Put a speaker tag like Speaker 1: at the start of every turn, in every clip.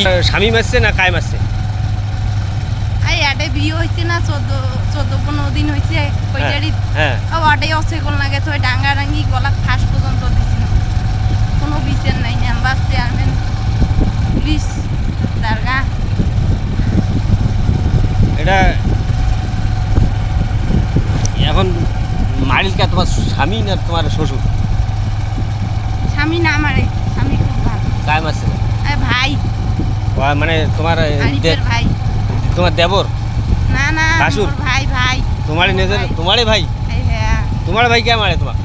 Speaker 1: স্বামী মারছে না কায় মারছে?
Speaker 2: এই আডে বিয়ে হইছে না 14-15 দিন হইছে কইটারি।
Speaker 1: হ্যাঁ
Speaker 2: ওটাই অসে কোন লাগে তো ডাঙ্গা ডাঙ্গি গলা ফাঁস পর্যন্ত দিছিল। কোনো বিচার নাই নাম্বার চেয়ারম্যান পুলিশ দারগা।
Speaker 1: এটা এখন মারিলকা তোমার স্বামী না তোমার শ্বশুর?
Speaker 2: স্বামী না মারে, স্বামী খুব ভালো।
Speaker 1: কায় মারছে?
Speaker 2: ভাই
Speaker 1: মানে তোমার
Speaker 2: আরিফের ভাই।
Speaker 1: তোমার দেবর?
Speaker 2: না না
Speaker 1: ভাসুর?
Speaker 2: মোর ভাই ভাই।
Speaker 1: তোমার নিজের তোমারে ভাই?
Speaker 2: এই হ্যাঁ
Speaker 1: তোমার ভাই কে মারে তোমার?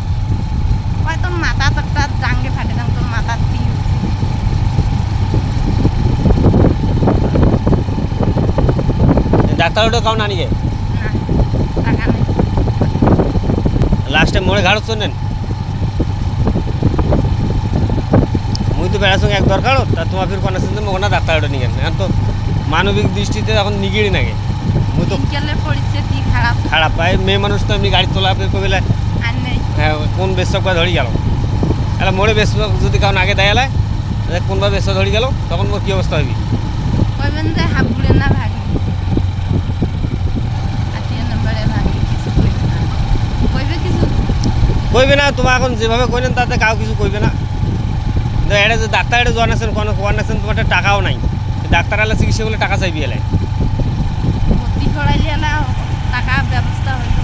Speaker 2: ওই তোর মাথা তকটা ডাঙ্গে ফাটে দাম তোর মাথা তিল।
Speaker 1: ডাক্তার ওটা কাউ নানি গে
Speaker 2: না টাকা নেই।
Speaker 1: লাস্টে মোড়ে ঘাড় শোনেন মুই তো বেড়ার সঙ্গে এক দরকার তা তোমার ফির কোন আসছে মোনা ডাক্তার ওটা নিয়ে এখন তো মানবিক দৃষ্টিতে এখন নিগিড়ি নাগে মুই তো
Speaker 2: বিকেলে পরিস্থিতি খারাপ
Speaker 1: খারাপ পাই মেয়ে মানুষ তো এমনি গাড়ি তোলা ফির কবিলা
Speaker 2: আর নেই।
Speaker 1: হ্যাঁ কোন বেশক বা ধরি গেল তাহলে মোড়ে বেশক যদি কাউন আগে দেয়ালে কোনবা বেশক ধরি গেল তখন মোর কী অবস্থা হবি?
Speaker 2: কইবেন যে হাবুলে না ভাগি আত্মীয় নম্বরে ভাগি কিছু কইবে না। কইবে কিছু
Speaker 1: কইবে না তোমার এখন যেভাবে কইলেন তাতে কাউ কিছু কইবে না। এটা যে ডাক্তার এটা জন আছেন কোনো কোয়ান আছেন তোমার টাকাও নাই ডাক্তার আলা চিকিৎসা করলে টাকা চাইবি এলাই
Speaker 2: ভর্তি করাইলে টাকা ব্যবস্থা হইল।